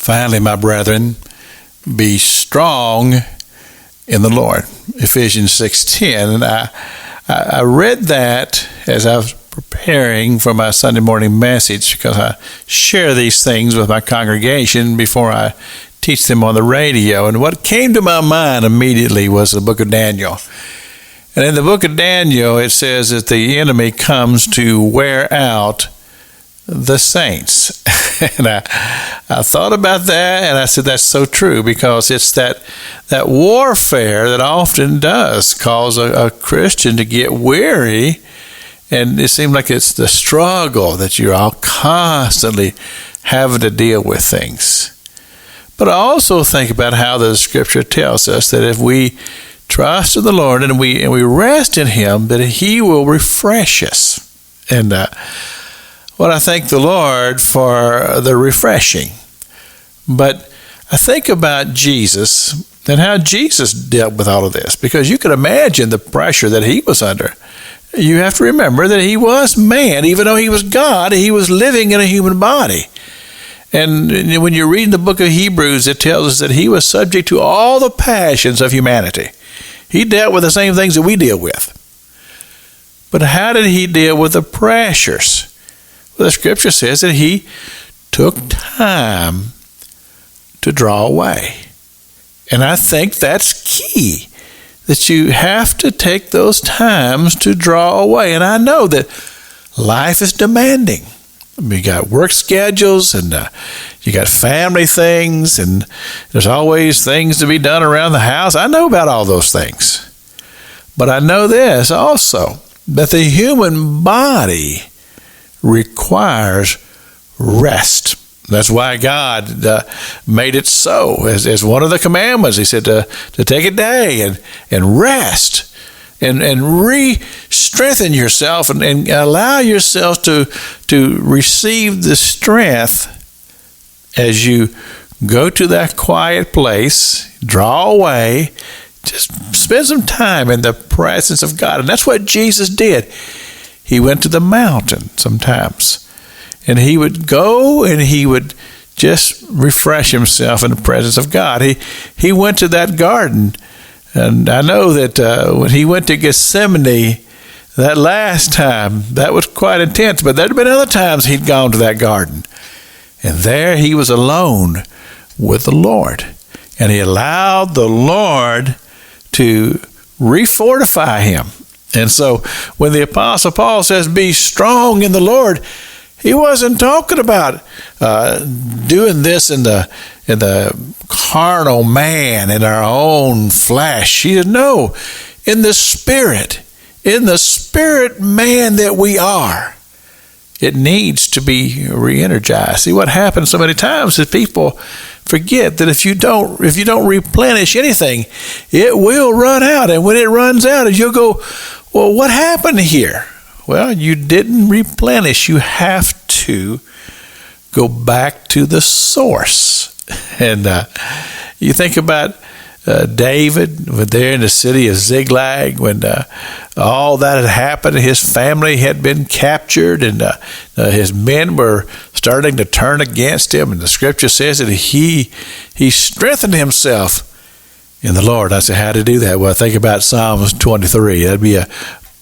Finally, my brethren, be strong in the Lord. Ephesians 6:10. And I read that as I was preparing for my Sunday morning message, because I share these things with my congregation before I teach them on the radio. And what came to my mind immediately was the book of Daniel. And in the book of Daniel, it says that the enemy comes to wear out the saints. And I thought about that, and I said, that's so true, because it's that warfare that often does cause a Christian to get weary. And it seems like it's the struggle that you're all constantly having to deal with things. But I also think about how the Scripture tells us that if we trust in the Lord and we rest in Him, that He will refresh us. And well, I thank the Lord for the refreshing. But I think about Jesus and how Jesus dealt with all of this, because you can imagine the pressure that He was under. You have to remember that He was man. Even though He was God, He was living in a human body. And when you read the book of Hebrews, it tells us that He was subject to all the passions of humanity. He dealt with the same things that we deal with. But how did He deal with the pressures? Well, the Scripture says that He took time to draw away. And I think that's key, that you have to take those times to draw away. And I know that life is demanding. You got work schedules, and you got family things, and there's always things to be done around the house. I know about all those things. But I know this also, that the human body requires rest. That's why God made it so. As one of the commandments, He said to take a day and rest. And re-strengthen yourself and allow yourself to receive the strength as you go to that quiet place, draw away, just spend some time in the presence of God. And that's what Jesus did. He went to the mountain sometimes, and He would go and He would just refresh Himself in the presence of God. He went to that garden. And I know that when He went to Gethsemane that last time, that was quite intense. But there had been other times He'd gone to that garden. And there He was alone with the Lord. And He allowed the Lord to refortify Him. And so when the Apostle Paul says, be strong in the Lord, he wasn't talking about doing this in the carnal man, in our own flesh. He said, no, in the spirit man that we are, it needs to be re-energized. See, what happens so many times is people forget that if you don't replenish anything, it will run out. And when it runs out, you'll go, well, what happened here? Well, you didn't replenish. You have to go back to the source. And you think about David there in the city of Ziklag, when all that had happened, his family had been captured, and his men were starting to turn against him. And the Scripture says that he strengthened himself in the Lord. I said, how to do that? Well, think about Psalms 23. That'd be a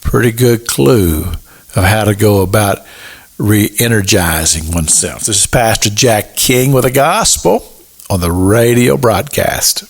pretty good clue of how to go about re-energizing oneself. This is Pastor Jack King with the gospel on the radio broadcast.